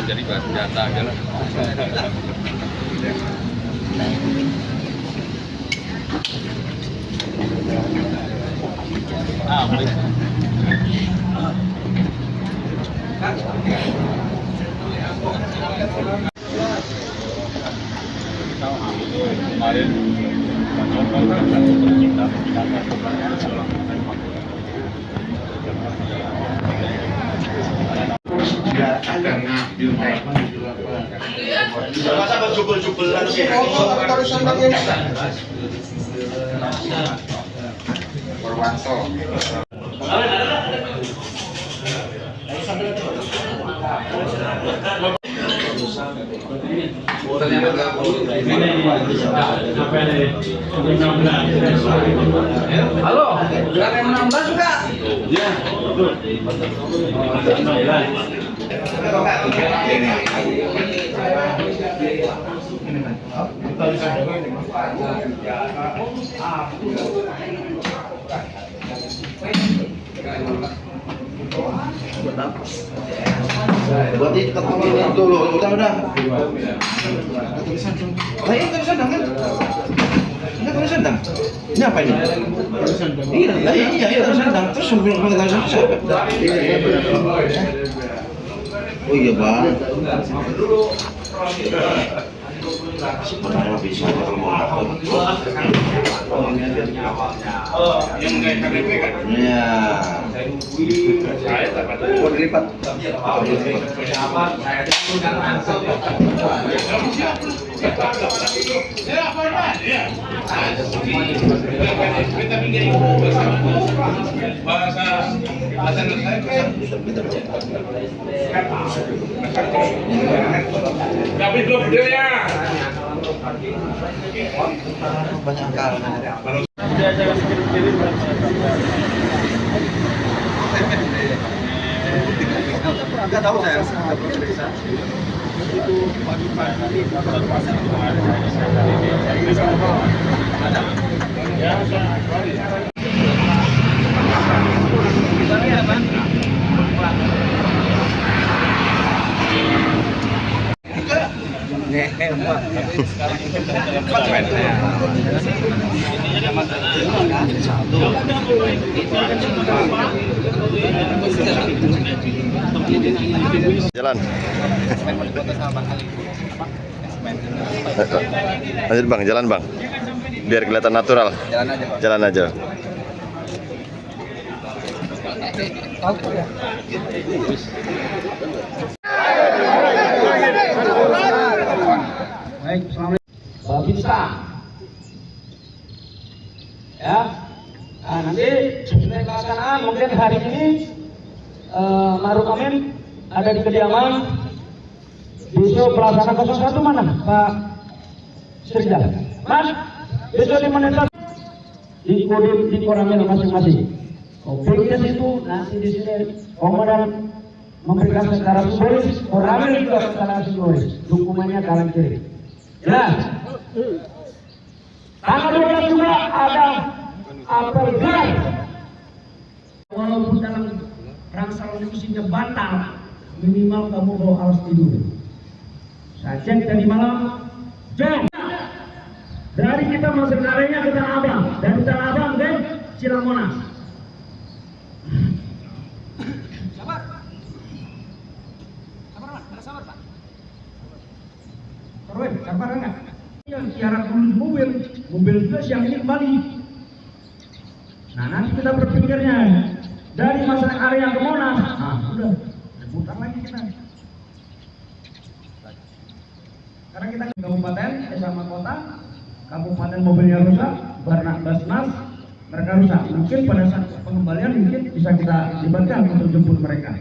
jadi bahan senjata aja lah. Kemarin ada ngambil masa berjubel-jubelan sih Purwanto halo, yang 16 juga? Iya, betul. berarti ketemu dulu, udah. Tulisan dong. Lah ini tulisan dong kan? Ini tulisan dong. Ini apa ini? Iya, tulisan dong. Terus sambil tulisan siapa? Oh iya bang. Sebenarnya bisa yang kayak KTP kan? Iya. Saya dapat. Oh dilipat. Tapi belum videonya. Banyak kali. Enggak tahu saya. Itu pagi-pagi jalan. Lanjut bang, jalan bang, biar kelihatan natural. Jalan aja. Baik, Babinsa. Ya, nah, nanti sesuai pelaksanaan mungkin hari ini Maruf Amin ada di kediaman. Besok pelaksana 01 mana Pak Sirja? Mas, besok di mana? Di Koramil masing-masing. Bagian itu nanti di sini komandan memberikan secara simbolis, Koramil juga secara simbolis. Dukungannya kanan kiri. Jelas. Tanggal 12 juga ada apel gelar. Walaupun dalam rangsal diskusinya batal, minimal kamu bawa alas tidur. Saya cek tadi malam, jam dari kita masuk areanya ke Tanah Abang, dari Tanah Abang ke Cilamonas. Sabar, Pak. Terus, sabar enggak? Yang kiara mobil juga siang ini kembali. Nah nanti kita berpikirnya dari masa area ke Monas. Nah udah, putar lagi kita. Karena kita ke kabupaten sama kota, kabupaten mobilnya rusak, Basnas mereka rusak. Mungkin pada saat pengembalian mungkin bisa kita libatkan untuk jemput mereka.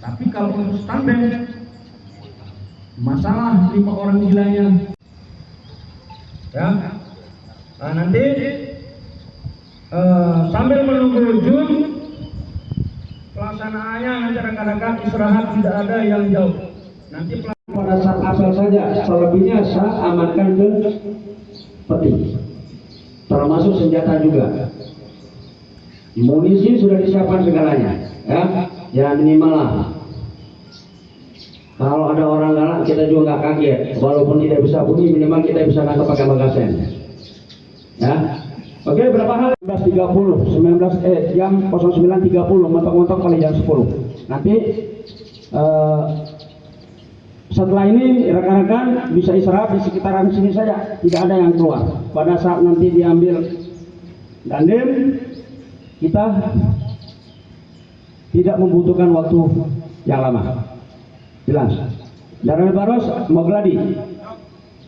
Tapi kalau untuk standby, masalah 5 orang gilanya, ya. Nah nanti sambil menunggu Jun pelaksanaannya nanti rekan-rekan istirahat, tidak ada yang jauh. Nanti pada saat asal saja, selebihnya saya amankan ke peti, termasuk senjata juga. Munisi sudah disiapkan segalanya, ya minimal lah. Kalau ada orang galak kita juga nggak kaget, walaupun tidak bisa bunyi minimal kita bisa nangkap pakai bagasen. Ya, oke, berapa hal? 19.30, jam 09.30 mentok-mentok kali jam 10. Nanti setelah ini rekan-rekan bisa istirahat di sekitaran sini saja, tidak ada yang keluar. Pada saat nanti diambil dandim, kita tidak membutuhkan waktu yang lama. Jelas. Darah Baros mau gladi.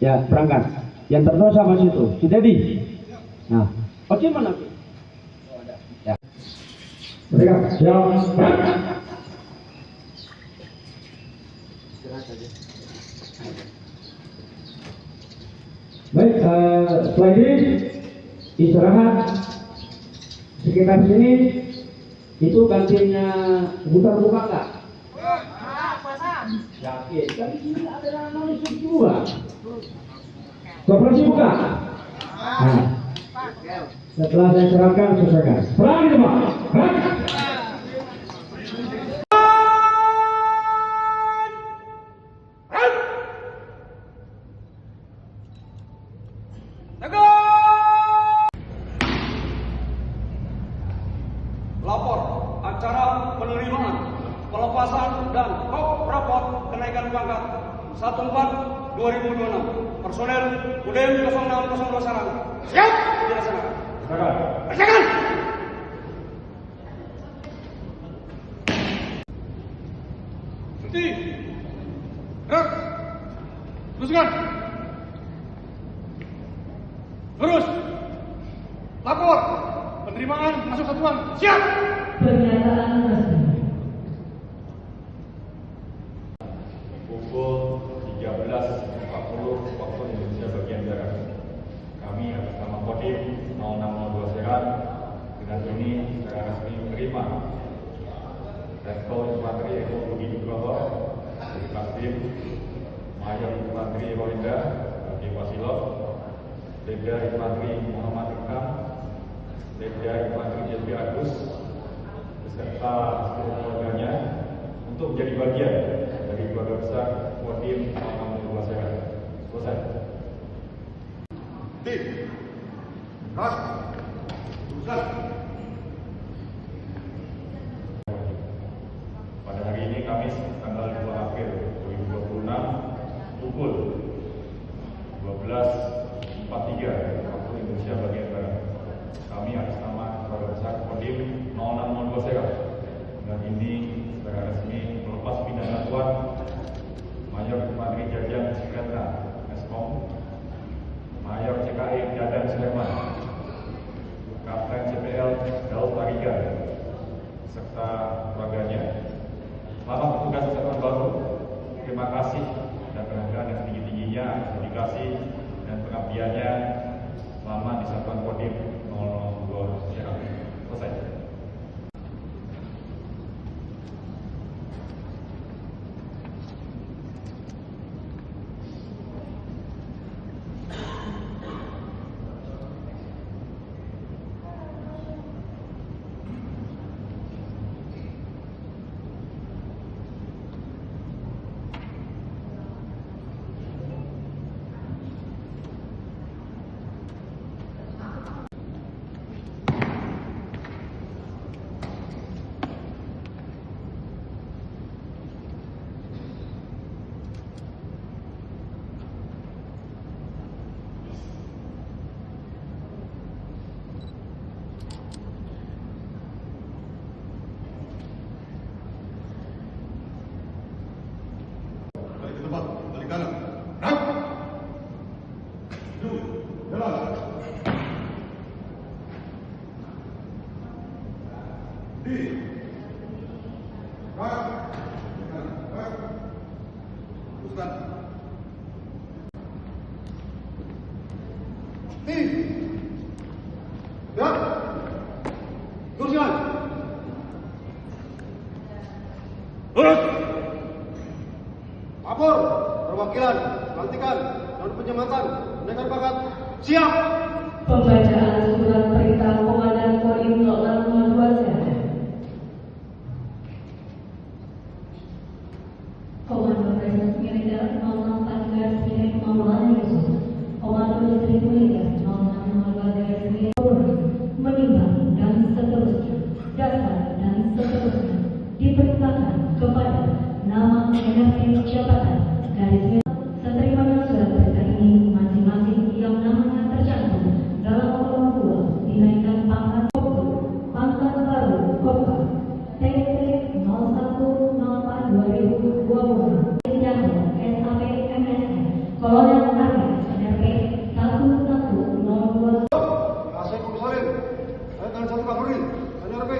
Ya, berangkat. Yang terdosa masih itu. Si Dedi. Nah, oke mana? Ya. Mereka siap. Baik, setelah ini istirahat sekitar sini. Itu kantinnya buka nggak? Yakin, kan di sini ada manusia juga. Koperasi buka. Nah, setelah saya serahkan, selesaikan. Perang itu, Pak. Lapor acara penerimaan, pelepasan dan raport kenaikan pangkat 14/2026 personel UDM 0602 Serang. Siap dilaksanakan. Laksanakan. Berhenti. Gerak. Teruskan. Terus. Lapor. Penerimaan masuk satuan. Siap. Pernyataan resmi. Pukul 13.40 waktu Indonesia bagian barat. Kami atas nama Kodim 0602 Serang dengan ini secara resmi menerima Letkol Infanteri Eko Budi Nugroho dari Kasdim, Mayor Infanteri Rohinda Bagi Wasilov, Ledda Infanteri Muhammad Ikam, Ledda Infanteri Jepri Agus beserta seluruh keluarganya untuk menjadi bagian dari keluarga besar Kodim 0602 Serang. Selesai. Tim. Ras. Teruskan. Pada hari ini Kamis tanggal 2 April 2026 pukul 12.43 waktu Indonesia bagian barat. Kami atas nama keluarga besar Kodim 0602 Serang dengan ini secara resmi melepas pindah satuan Mayor Infanteri Jajang Sekreta Eskom, Mayor CKI Dadan Sleman, Kapten CPL Daud Tarigan serta keluarganya. Selamat bertugas di satuan baru. Terima kasih dan penghargaan yang setinggi-tingginya atas dedikasi dan pengabdiannya selama di Satuan Kodim 002 Serang. Selesai. Lurus. Lapor perwakilan, pelantikan dan penyematan kenaikan pangkat. Siap. Pembacaan surat perintah Komandan Kodim 0602 Serang. Komandan Garis Miring Darat 064 Garis Miring 08 Komando Listrik Militer 0602 Garis Miring menimbang dan seterusnya dasar dan seterusnya diperintahkan kepada nama NRP jabatan garis miring seterimanya surat perintah ini masing-masing yang namanya tercantum dalam kolom 2 dinaikkan pangkat baru Kopka TT 0104 2020 Senjata SAP MSN Kolonel Arya NRP 1102 Asep Komisarin, Ayat 1 Kapolri, NRP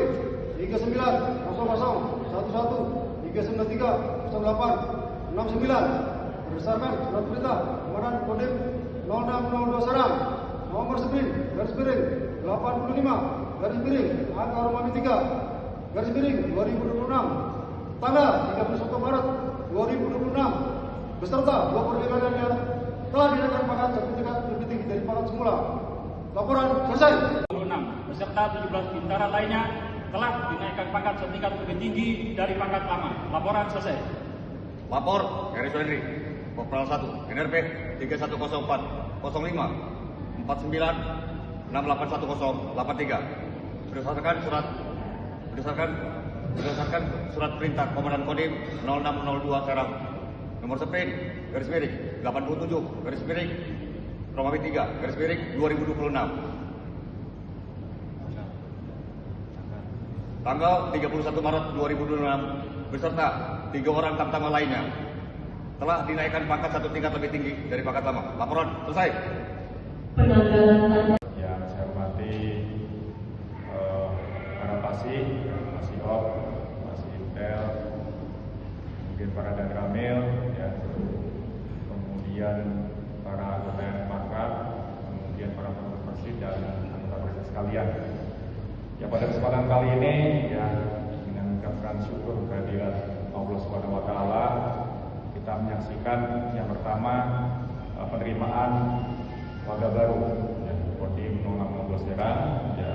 390011390869 berdasarkan surat perintah Komandan Kodim 0602 Serang nomor 9 garis miring 85 garis miring angka Romawi 3 garis miring 2026 tanggal 31 Maret 2026 beserta 2 perwira lainnya telah dinaikkan pangkat satu tingkat lebih tinggi dari pangkat semula. Laporan selesai. 26 beserta 17 bintara lainnya telah dinaikkan pangkat setingkat lebih tinggi dari pangkat lama. Laporan selesai. Lapor garis miring Kopral 1 NRP 3104 05 49 681083 berdasarkan surat perintah Komandan Kodim 0602 Serang nomor 10 garis miring 87 garis miring Romawi 3 garis miring 2026 tanggal 31 Maret 2026 beserta 3 orang tamtama lainnya telah dinaikkan pangkat satu tingkat lebih tinggi dari pangkat lama. Laporan selesai. penanggalan tanda Yang saya hormati para pasih, Op, Pasih Intel, kemudian para Danramil, ya, kemudian para anggota yang pangkat, kemudian para persid dan anggota persid sekalian. Ya, pada kesempatan kali ini ya dengan mengucapkan syukur kehadirat Allah Subhanahu wa taala kita menyaksikan yang pertama penerimaan warga baru ya, Kodim 0612 Serang ya,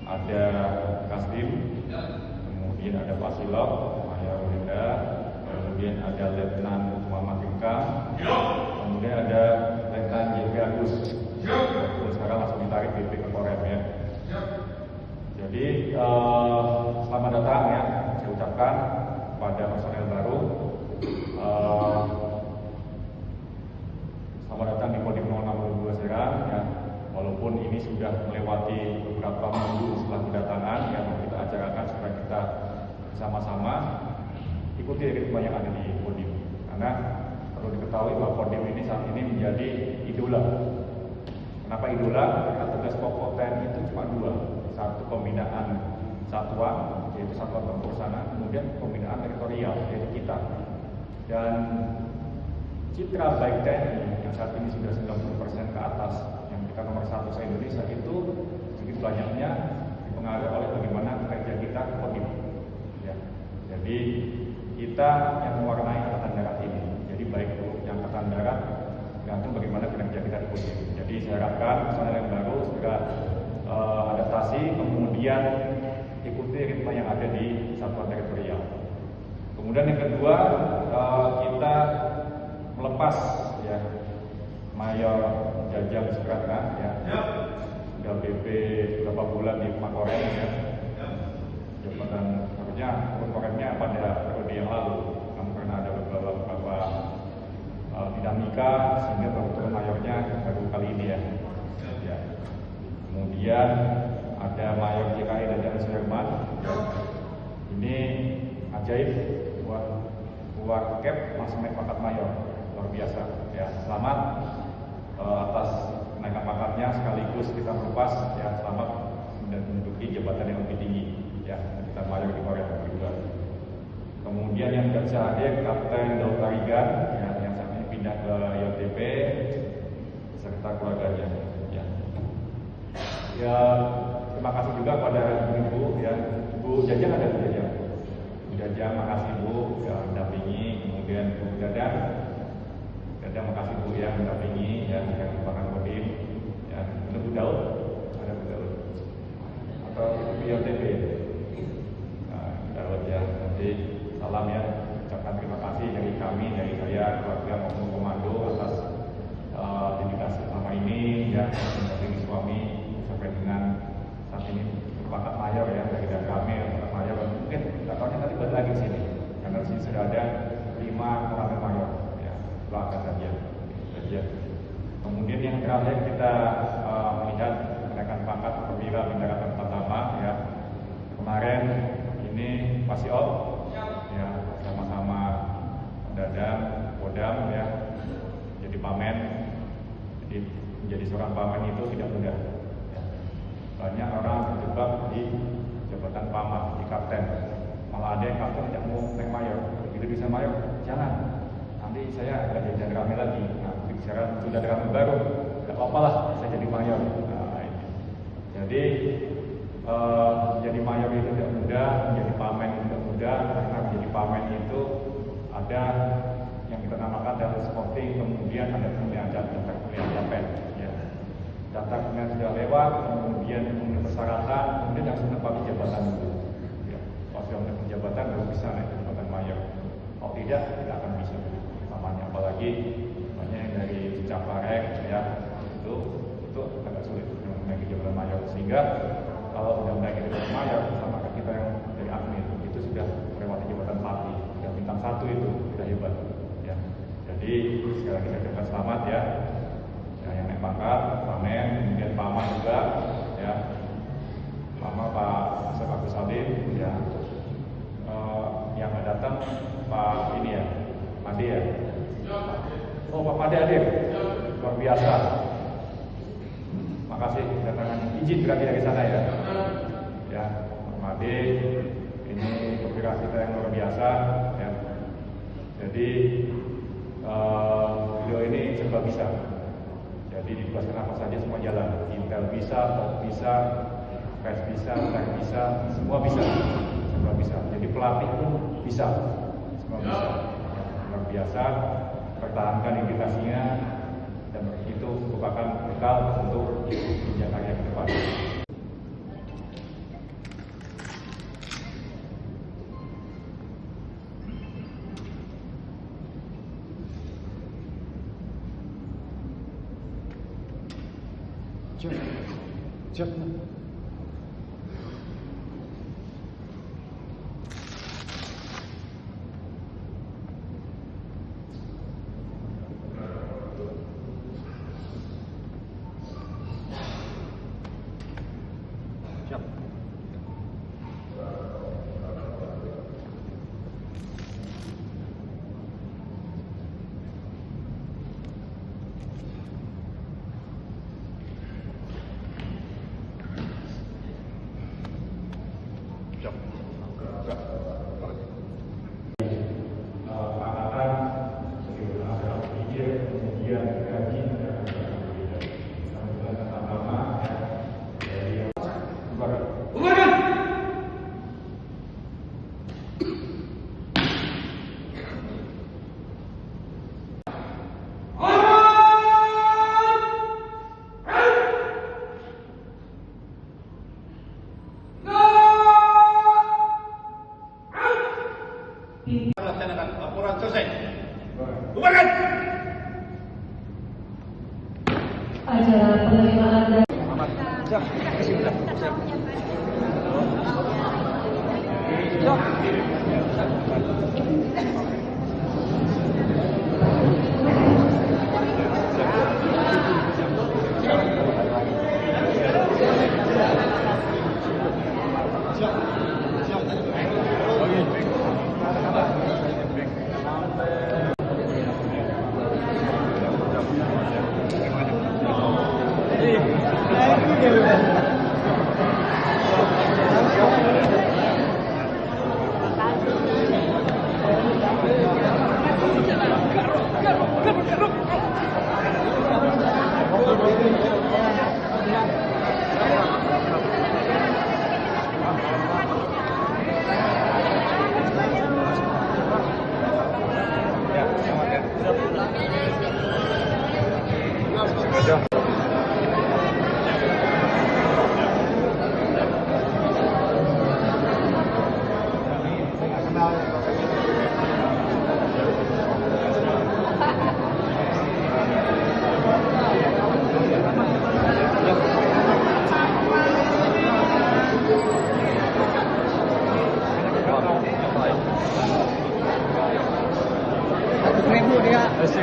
ada Kasdim, kemudian ada Pasilok, Mayor Linda, kemudian ada Letnan Muhammad Ika, kemudian ada Letnan Yegi Agus, sekarang langsung ditarik BP ke Korem ya. Jadi selamat datang ya, saya ucapkan kepada personel baru. Selamat datang di Kodim 0612 Serang ya. Walaupun ini sudah melewati beberapa minggu setelah kedatangan yang kita acarakan supaya kita bersama-sama ikuti ritme yang ada di Kodim. Karena perlu diketahui bahwa Kodim ini saat ini menjadi idola. Kenapa idola? Karena tugas pokok TNI itu cuma 2. Satu pembinaan satuan, yaitu satuan tempur sana, kemudian pembinaan teritorial, yaitu kita. Dan citra baik TNI yang saat ini sudah 90% ke atas, yang kita nomor 1 se-Indonesia itu sedikit banyaknya dipengaruhi oleh bagaimana kerja kita ke Kodim. Ya. Jadi kita yang mewarnai Angkatan Darat ini. Jadi baik yang Angkatan Darat tergantung bagaimana kinerja kita di Kodim. Jadi saya harapkan personel yang baru segera adaptasi, kemudian ikuti ritme yang ada di satuan teritorial. Kemudian yang kedua, kita melepas ya Mayor Jajang Supratna ya, sudah BP beberapa bulan di Makorem ya, jabatan harusnya Koremnya pada periode yang lalu, namun karena ada beberapa dinamika sehingga baru turun mayornya baru kali ini ya. Kemudian ada Mayor JKI dan Suherman. Ini ajaib, buat cap langsung naik pangkat mayor, luar biasa. Ya, selamat atas kenaikan pangkatnya, sekaligus kita melepas ya selamat dan menduduki jabatan yang lebih tinggi. Ya, kita mayor di Korea juga. Kemudian yang tidak bisa hadir Kapten Daud Tarigan ya, yang saat ini pindah ke YTP beserta keluarganya. Ya, terima kasih juga pada Ibu ya, Bu Jajang ada Bu Jajang. Bu Jajang, makasih Bu ya mendampingi, kemudian Bu Dadang, makasih Bu ya mendampingi ya yang merupakan Kodim ya, Bu Daud, ada Bu Daud atau BLTP. Nah, Daud ya, nanti salam ya, ucapkan terima kasih dari kami. kami, dari saya, keluarga maupun komando atas dedikasi selama ini ya, mendampingi suami sampai dengan saat ini pangkat mayor ya, dari kami pangkat mayor, mungkin nggak tahunya nanti balik lagi sini karena di sini sudah ada 5 komandan mayor ya, doakan saja. Kemudian yang terakhir kita melihat kenaikan pangkat perwira bintara pertama ya, kemarin ini masih ya, sama-sama Dadang, Kodam ya, jadi pamen. Jadi menjadi seorang pamen itu tidak mudah ya. Banyak orang terjebak di jabatan paman, di kapten, malah ada yang kapten tidak mau naik mayor, begitu bisa mayor, jangan, nanti saya nggak jadi rame lagi. Nah, sekarang sudah ada rame baru, nggak apa-apa lah, saya jadi mayor. Nah, ini. Jadi jadi mayor itu tidak mudah, menjadi pamen itu tidak mudah, karena menjadi pamen itu ada yang kita namakan daftar scouting, kemudian ada pemilihan daftar pemilihan capek. Ya. Daftar pemilihan sudah lewat, kemudian persyaratan, kemudian langsung menempati jabatan dulu. Ya. Kalau sudah menempati jabatan baru bisa naik ke jabatan mayor. Kalau tidak akan bisa. Namanya apalagi banyak yang dari Caparek ya, itu agak sulit untuk naik ke jabatan mayor. Sehingga kalau sudah naik ke jabatan mayor, sama kita yang dari admin itu sudah melewati jabatan pati, yang bintang 1 itu sudah hebat. Ya. Jadi sekali lagi saya ucapkan selamat ya, yang naik pangkat, pamen, kemudian paman juga, ya, sama Pak Asep Agus Salim, ya, yang nggak datang Pak ini ya, Made ya, oh Pak Made hadir, luar biasa. Makasih kedatangan, izin berarti dari sana ya, ya, Pak Made, ini perwira kita yang luar biasa, ya. Jadi beliau ini serba bisa. Jadi ditugaskan apa saja semua jalan. Intel bisa, Top bisa, Pes bisa, Tech bisa, semua bisa. Semua bisa. Jadi pelatih pun bisa. Semua bisa. Luar biasa. Pertahankan indikasinya dan itu merupakan bekal untuk jenjang karir ke depan. Cek. Laksanakan laporan selesai. Bubarkan. Acara penerimaan dan Pengen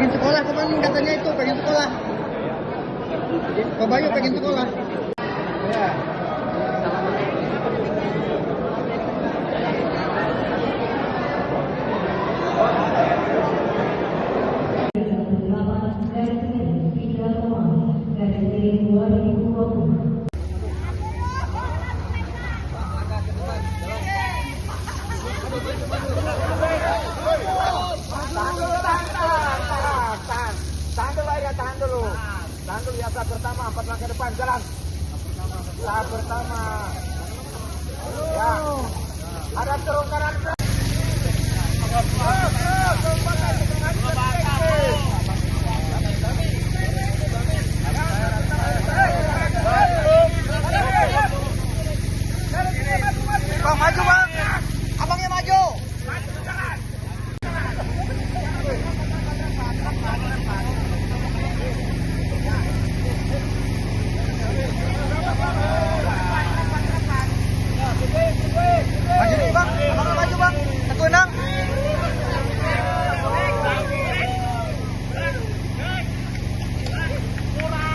sekolah kemarin katanya itu, pengen sekolah. Pak Bayu pengen sekolah. Ya. Tahan dulu ya, tahap pertama, 4 langkah depan, jalan. Tahap pertama. Ya. Ada turun kanan. Bang, maju bang. Abangnya maju. Maju nih bang, abang maju bang, Teguh Enang.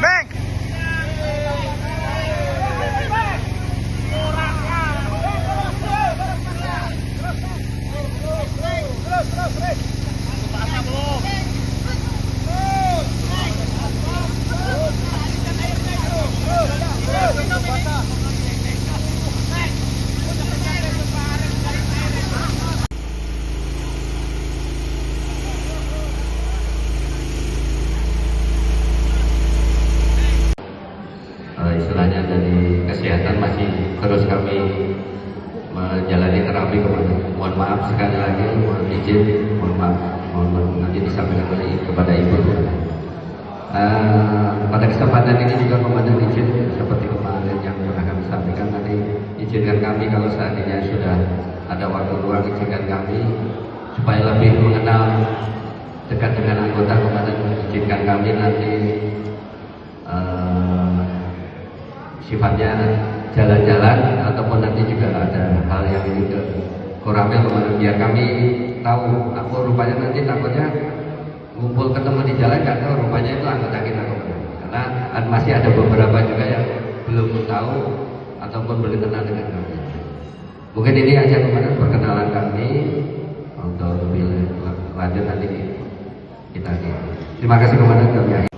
Bang. Istilahnya dari kesehatan masih terus kami menjalani terapi kemarin. Mohon maaf sekali lagi, mohon izin, mohon maaf nanti disampaikan kepada ibu. Pada kesempatan ini juga komandan izin seperti kemarin yang pernah kami sampaikan, nanti izinkan kami kalau seandainya sudah ada waktu luang, izinkan kami supaya lebih mengenal dekat dengan anggota komandan, izinkan kami nanti sifatnya jalan-jalan ataupun nanti juga ada hal yang ini ke Koramil kemarin, biar kami tahu. Aku rupanya nanti takutnya ngumpul ketemu di jalan nggak tahu rupanya itu anggota kita komandan, karena masih ada beberapa juga yang belum tahu ataupun belum kenal dengan kami. Mungkin ini aja komandan perkenalan kami, untuk lebih lanjut nanti kita. Terima kasih komandan, kami akhir.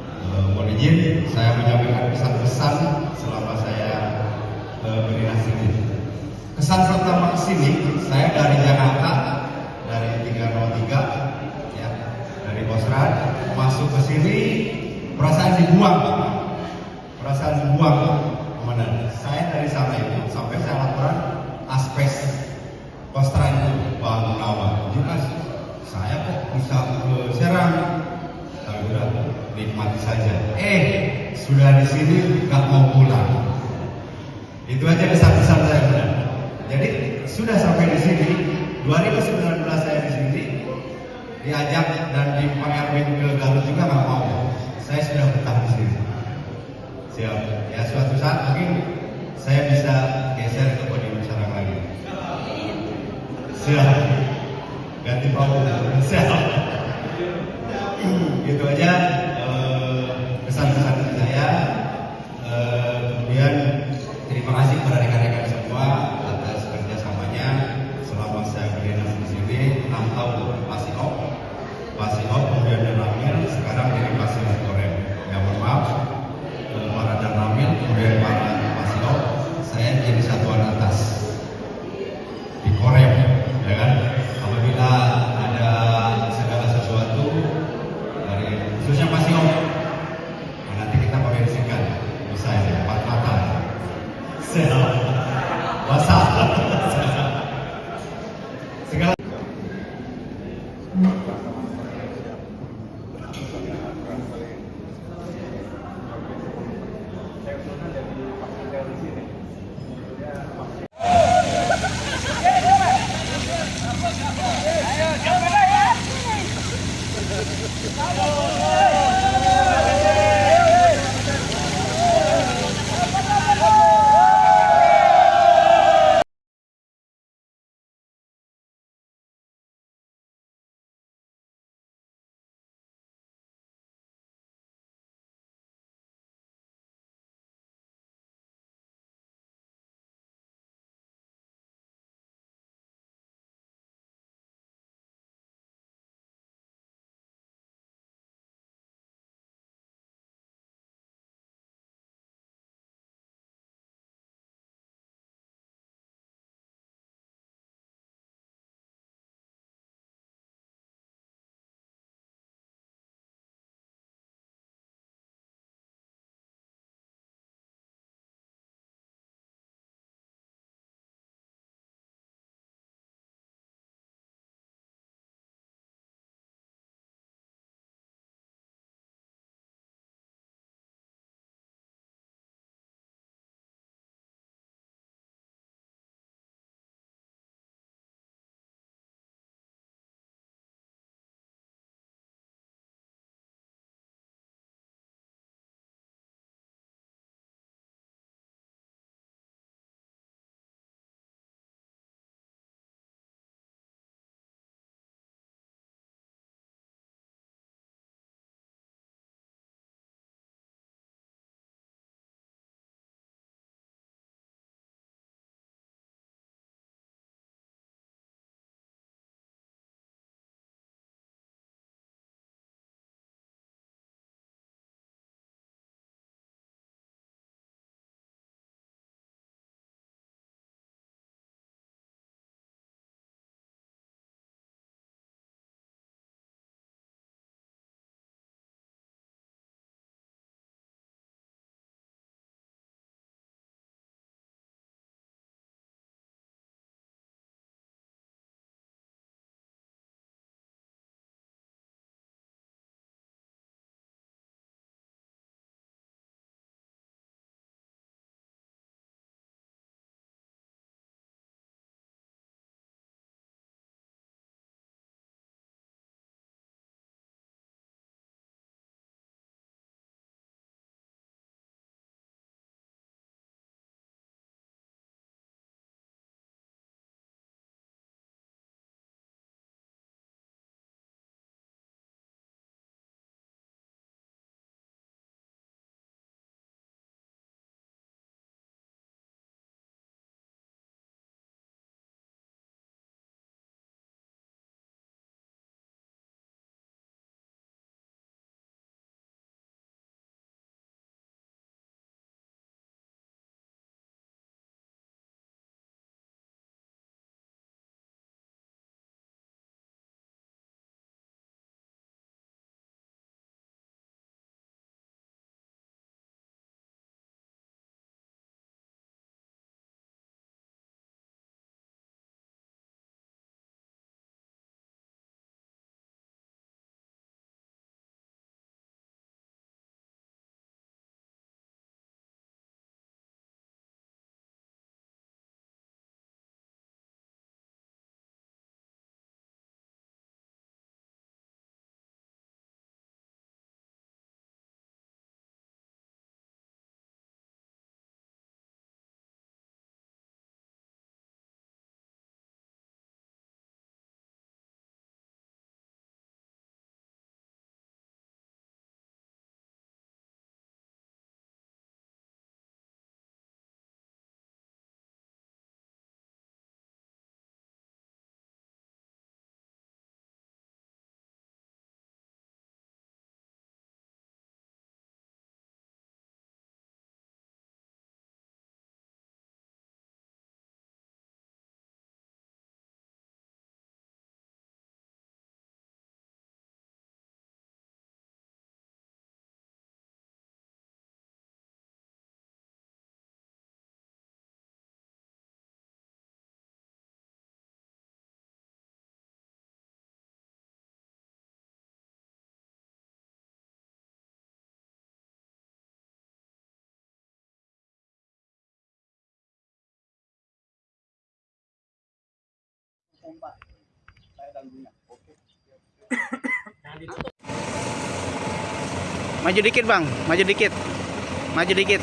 Mohon izin saya menyampaikan pesan-pesan selama saya berdinasti ini. Kesan pertama kesini, saya dari Jakarta, dari 303, ya, dari Bosran, masuk ke sini, perasaan dibuang, komandan. Saya dari sana itu sampai saya laporan aspes Kostran itu Bang Gunawan. Jelas, saya kok bisa ke Serang? Udah nikmati saja. Sudah di sini nggak mau pulang. Itu aja kesan-kesan saya benar. Jadi sudah sampai di sini. 2019 saya di sini diajak dan dipanggil ke Garut juga nggak mau. Saya sudah betah di sini. Siap. Ya suatu saat mungkin saya bisa geser ke podium Serang lagi. Siap. Ganti bau. Siap. Gitu aja pesan-pesan saya. Kemudian terima kasih kepada rekan-rekan semua atas kerjasamanya selama saya berdinasti di sini 6 tahun. Pasiop, kemudian dan Ramil, sekarang jadi Pasiop Korem. Ya mohon maaf, para dan Ramil, kemudian para Pasiop, saya jadi satuan atas di Korem, ya kan? Apabila ada segala sesuatu khususnya Pasiop, nanti kita koreksikan, bisa ya, 4 mata, sehat, basah, segala. pompa. Saya danrunya. Oke. Maju dikit bang, maju dikit, maju dikit.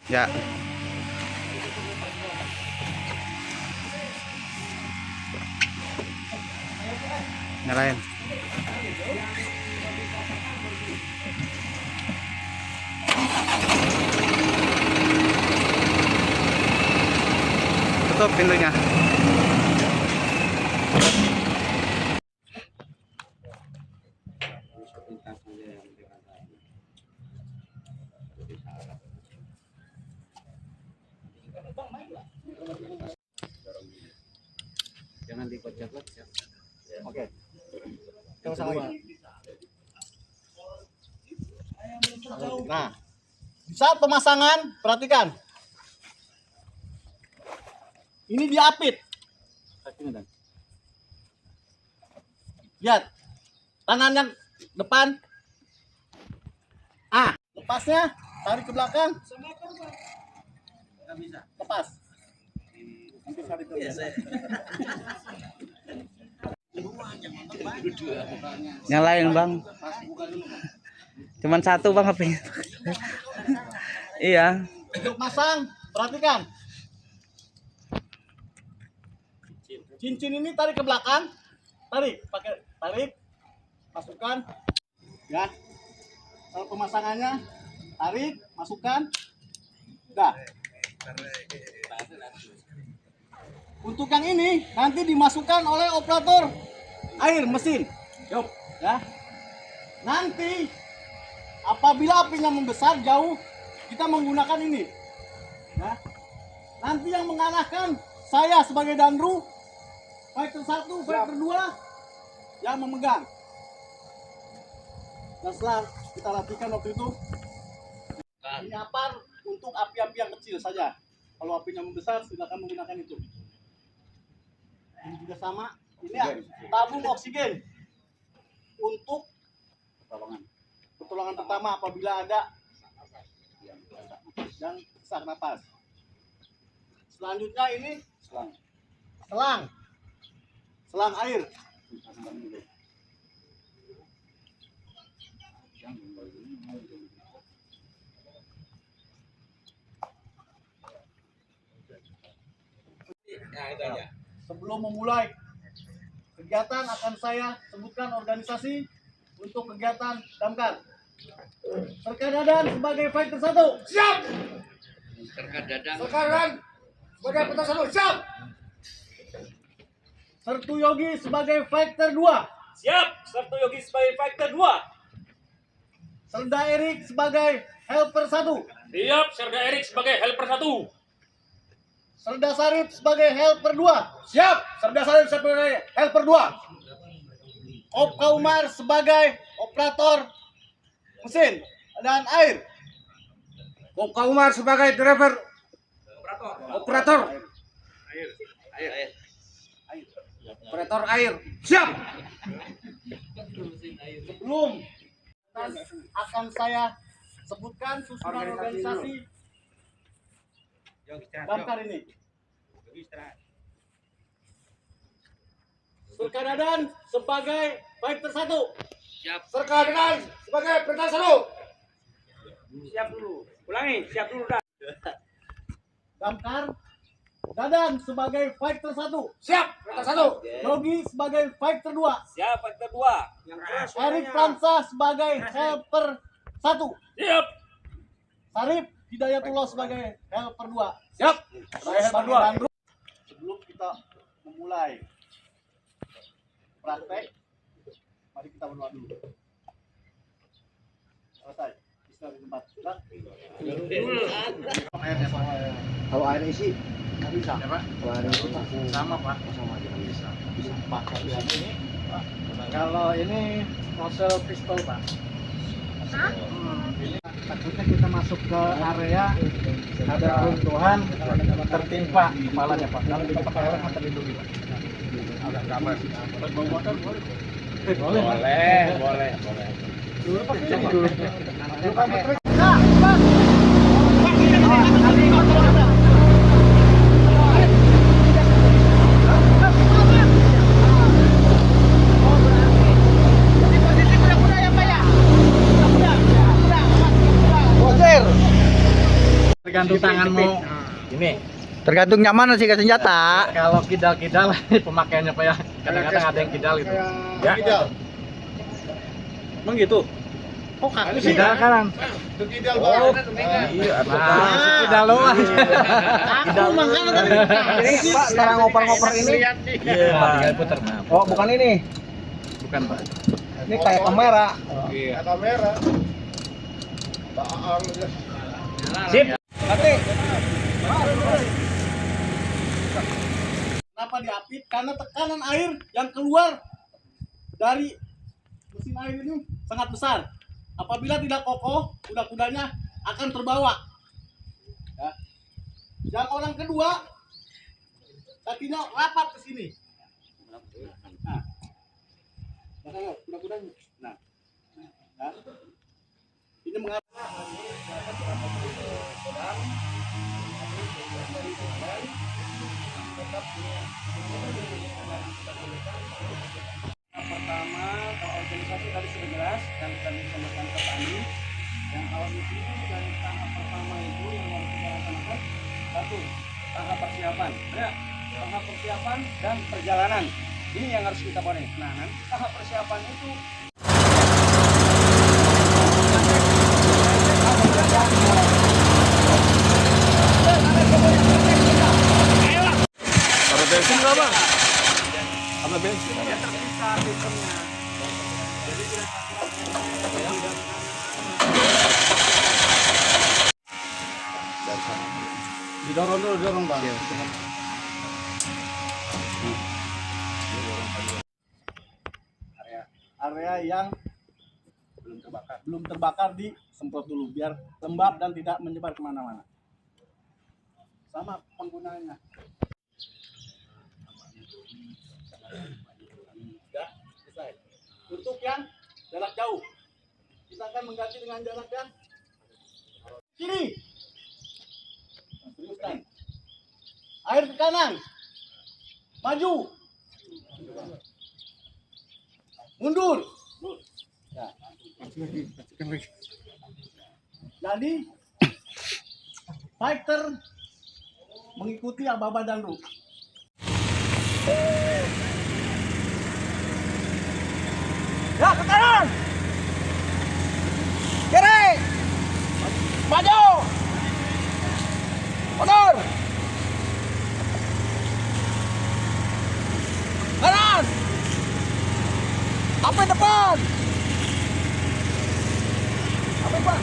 Ya. Nyalain. Tutup pintunya. Jangan dikocok-kocok. Oke. Yang salah lagi. Nah, saat pemasangan, perhatikan. Ini diapit. Lihat. Tangannya depan. Lepasnya, tarik ke belakang. Nggak bisa. Lepas. Nyalain bang. Cuman satu bang HP. Iya. Untuk masang, perhatikan. Cincin ini tarik ke belakang. Tarik, masukkan. Ya. Kalau pemasangannya, tarik, masukkan. Udah. Untuk yang ini nanti dimasukkan oleh operator air mesin. Yuk, ya. Nanti apabila apinya membesar jauh, kita menggunakan ini. Ya. Nanti yang mengarahkan saya sebagai danru, fighter 1, fighter 2 yang memegang. Dan setelah kita latihkan waktu itu, ini apar untuk api-api yang kecil saja. Kalau apinya membesar, silakan menggunakan itu. Ini juga sama. Ini ya, tabung oksigen untuk pertolongan pertama apabila ada yang sesak napas. Selanjutnya ini selang air. Sebelum memulai kegiatan akan saya sebutkan organisasi untuk kegiatan damkar. Serkadadan sebagai fighter 1. Siap. Serkadadan sebagai fighter 1. Siap. Sertu Yogi sebagai fighter 2. Siap, Sertu Yogi sebagai fighter 2. Serda Erik sebagai helper 1. Siap, Serda Erik sebagai helper 1. Serda Sarip sebagai helper 2. Siap, Serda Sarip sebagai helper 2. Opka Umar sebagai operator mesin dan air. Opka Umar sebagai driver operator operator air. Siap. Sebelum akan saya sebutkan susunan organisasi damkar ini. Serkadadan sebagai fighter 1. Siap. Serkadadan sebagai fighter 1. Siap dulu. Ulangi, siap dulu dah. Damkar Dadan sebagai fighter 1. Siap, fighter 1. Yogi sebagai fighter 2. Siap, fighter 2. Erik Pransa sebagai helper 1. Siap. Sarip Hidayatullah sebagai helper 2. Siap. Saya helper 2. Sebelum kita memulai praktek, mari kita berdoa dulu. Selesai. Bisa di tempat. Kalau air isi Nggak bisa. ya Pak? Kalau air isi Pak Sama Pak. sama aja nggak bisa. Bisa Pak. Ini Pak. Kalau ini nozzle pistol Pak. Ini takutnya kita masuk ke area ada runtuhan tertimpa kepalanya Pak. Kalau kita pakai helm terlindungi Pak. Agak aman. Bawa motor boleh. Boleh. Tergantung tanganmu. Ini Tergantung nyaman sih ke senjata. kalau kidal pemakaiannya Pak ya. Kadang-kadang ada yang kidal gitu. Ya. Emang gitu? Kok kaku sih? Kidal kanan. Itu kidal Oh, iya, si kidal doang. Kidal makanya tadi. Ini Pak, sekarang ngoper-ngoper ini. Iya, tinggal putar. Oh, bukan ini. Bukan, Pak. Ini kayak kamera. Iya. kamera. Sip. Nanti Kenapa diapit? Karena tekanan air yang keluar dari mesin air ini sangat besar. Apabila tidak kokoh, kuda-kudanya akan terbawa. Ya. Yang orang kedua, kakinya rapat ke sini. Nah, makanya kuda-kudanya. Nah, ya. Ini mengapa? Pertama, kalau organisasi tadi sudah jelas dan kami sampaikan ke Tani. Yang awal itu dari tahap pertama itu yang harus kita laksanakan satu, tahap persiapan. Ya, tahap persiapan dan perjalanan. Ini yang harus kita konek. Nah, nanti tahap persiapan itu Ada bensin nggak bang? Ada bensin? ya terpisah sistemnya. Jadi didorong dulu, dorong bang. Area yang belum terbakar disemprot dulu biar lembab dan tidak menyebar kemana-mana. Sama penggunanya. Ya, selesai. Untuk yang jarak jauh, kita akan mengganti dengan jarak yang kiri. Teruskan. Air ke kanan. Maju. Mundur. Ya. Jadi fighter mengikuti aba-aba dahulu. Ya, ke kanan. Kiri. Maju. Mundur. Kanan. Apa depan? Apa depan?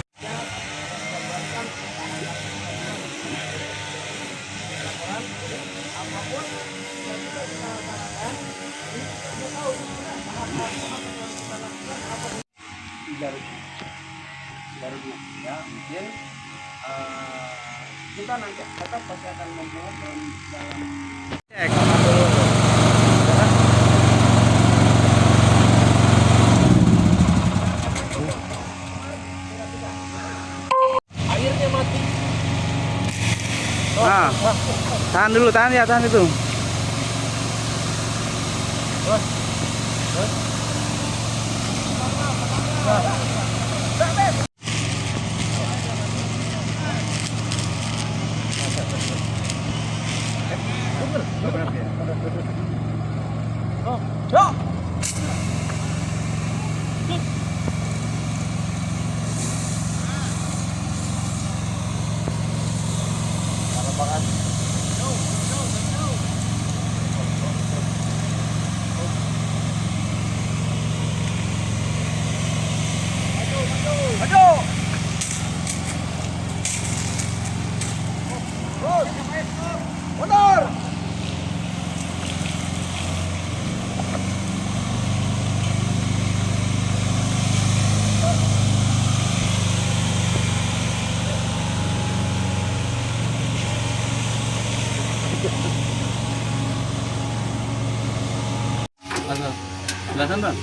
Barunya ya mungkin kita nanti tetap pasti akan membuat dalam cek airnya mati. Nah, tahan dulu, tahan itu. Belasan bang.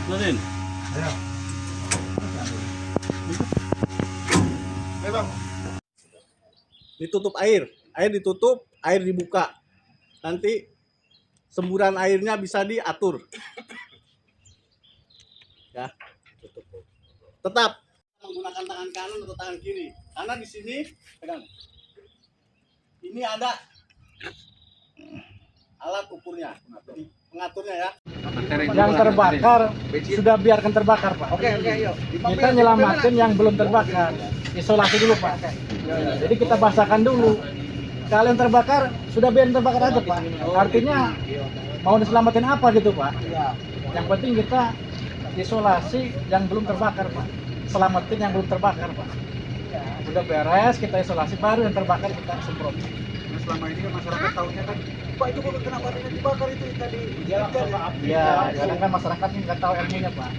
Belasin. Ditutup air ditutup, air dibuka. Nanti semburan airnya bisa diatur. Ya, tetap menggunakan tangan kanan atau tangan kiri. Karena di sini pegang. Ini ada alat ukurnya. Jadi pengaturnya ya. Yang terbakar sudah biarkan terbakar, Pak. Oke, yuk. Kita nyelamatin yang belum terbakar. Isolasi dulu, Pak. Jadi kita basahkan dulu. Kalau yang terbakar sudah biarin terbakar aja, Pak. Artinya mau diselamatin apa gitu, Pak? Yang penting kita isolasi yang belum terbakar, Pak. Selamatin yang belum terbakar, Pak. Udah beres, kita isolasi, baru yang terbakar kita semprot. Selama ini kan masyarakat tahunya kan, Pak itu kenapa ini dibakar itu tadi? Ya, kadang kan masyarakat nggak tahu ilmunya, Pak.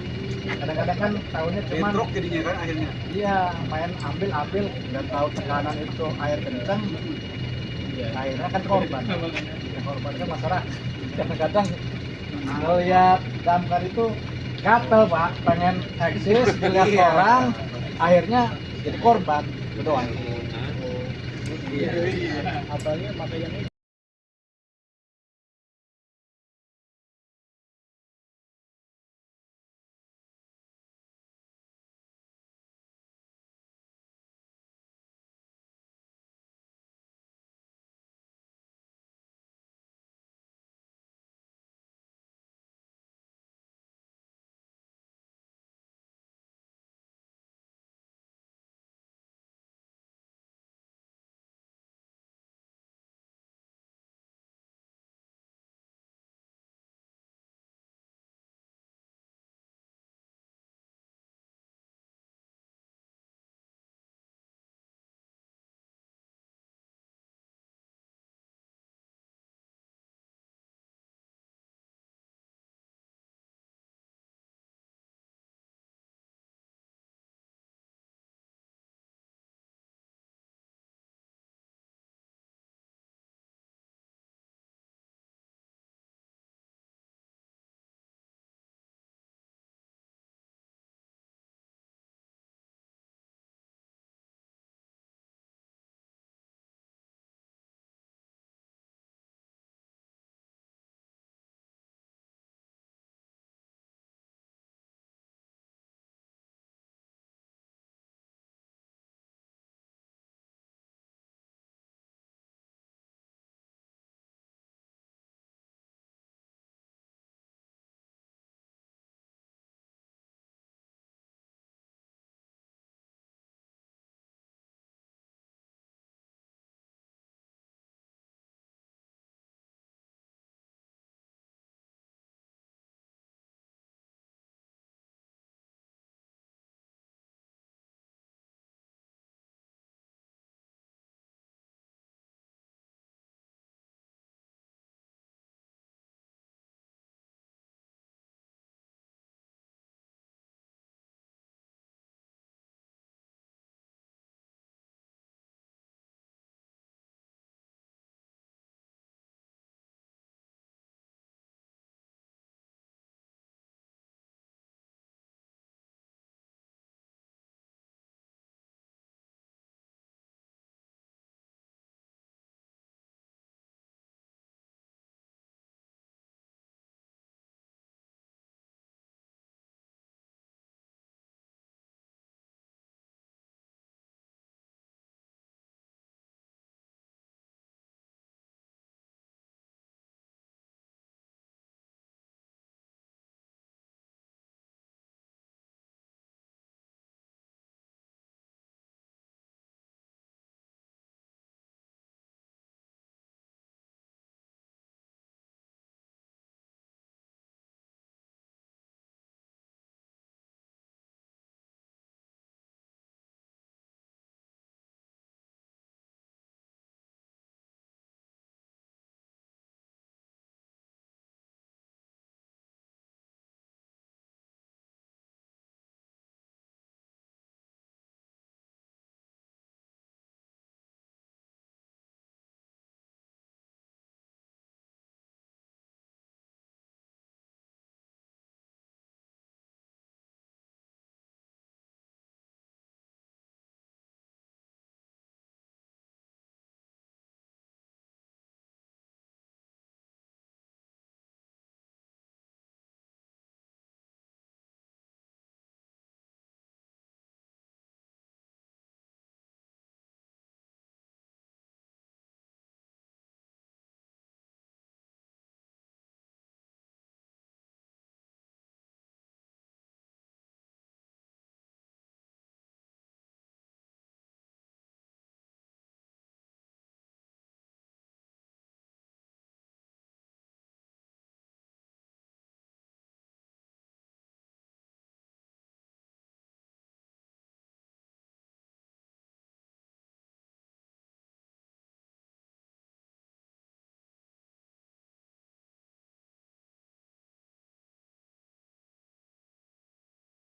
Kadang-kadang kan tahunya cuma Bentrok jadinya kan akhirnya. iya, main ambil nggak tahu tekanan itu air kencang. Akhirnya kan korban. Yang korban kan masyarakat. Kadang-kadang melihat damkar itu gatel, Pak, pengen eksis dilihat orang, akhirnya jadi korban. Betul. Iya. Apalagi pakai yang